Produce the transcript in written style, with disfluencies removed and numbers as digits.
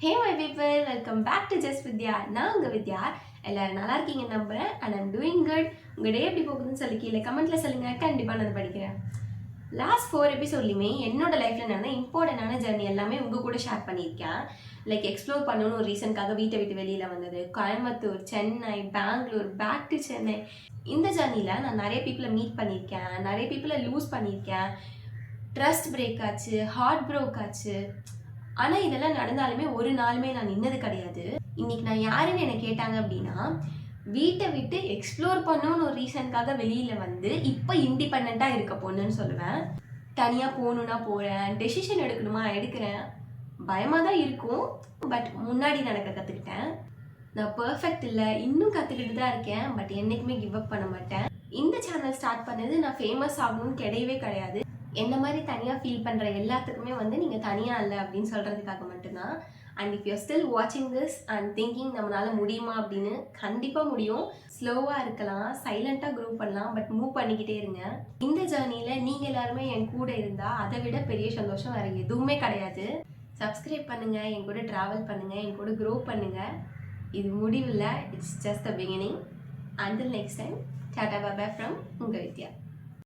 Hey my people, welcome back to Just Vidya. நான் உங்க வித்யா. எல்லாரும் நல்லா இருக்கீங்கன்னு நம்புறேன். And I'm doing good. உங்க டே எப்படி போகுதுன்னு சொல்லி கீழே கமெண்ட்ல சொல்லுங்க. கண்டிப்பா நான் படிக்கிறேன். லாஸ்ட் 4 எபிசோட்லையுமே என்னோட லைஃப்ல நடந்த இம்பார்ட்டன்டான ஜர்னி எல்லாமே உங்க கூட ஷேர் பண்ணியிருக்கேன். லைக் எக்ஸ்ப்ளோர் பண்ணணும்னு ஒரு ரீசனுக்காக வீட்டை விட்டு வெளியில வந்தது, கோயம்புத்தூர், சென்னை, பெங்களூர், பேக் டு சென்னை. இந்த ஜர்னியில் நான் நிறைய பீப்புளை மீட் பண்ணியிருக்கேன், நிறைய பீப்புளை லூஸ் பண்ணியிருக்கேன், ட்ரஸ்ட் பிரேக் ஆச்சு, ஹார்ட் ப்ரோக் ஆச்சு. ஆனால் இதெல்லாம் நடந்தாலுமே ஒரு நாளுமே நான் நின்னது கிடையாது. இன்னைக்கு நான் யாருன்னு என்னை கேட்டாங்க அப்படின்னா, வீட்டை விட்டு எக்ஸ்ப்ளோர் பண்ணணும்னு ஒரு ரீசனுக்காக வெளியில் வந்து இப்போ இண்டிபெண்ட்டாக இருக்க பொண்ணுன்னு சொல்லுவேன். தனியாக போகணுன்னா போகிறேன், டெசிஷன் எடுக்கணுமா எடுக்கிறேன், பயமாக தான் இருக்கும், பட் முன்னாடி நடக்க கற்றுக்கிட்டேன். நான் பர்ஃபெக்ட் இல்லை, இன்னும் கற்றுக்கிட்டு தான் இருக்கேன், பட் என்றைக்குமே கிவ் அப் பண்ண மாட்டேன். இந்த சேனல் ஸ்டார்ட் பண்ணது நான் ஃபேமஸ் ஆகணும்னு கிடையவே கிடையாது. என்ன மாதிரி தனியாக ஃபீல் பண்ணுற எல்லாத்துக்குமே வந்து நீங்கள் தனியாக இல்லை அப்படின்னு சொல்கிறதுக்காக மட்டும்தான். அண்ட் இஃப் யூர் ஸ்டில் வாட்சிங் திஸ் அண்ட் திங்கிங் நம்மளால் முடியுமா அப்படின்னு, கண்டிப்பாக முடியும். ஸ்லோவாக இருக்கலாம், சைலண்ட்டாக க்ரோ பண்ணலாம், பட் மூவ் பண்ணிக்கிட்டே இருங்க. இந்த ஜேர்னியில் நீங்கள் எல்லாருமே என் கூட இருந்தால் அதை விட பெரிய சந்தோஷம் வேறு எதுவுமே கிடையாது. சப்ஸ்கிரைப் பண்ணுங்கள், என் கூட ட்ராவல் பண்ணுங்கள், என் கூட க்ரோ பண்ணுங்கள். இது முடிவில், it's just the beginning. Until next time, Tata bye from உங்கள் வித்யா.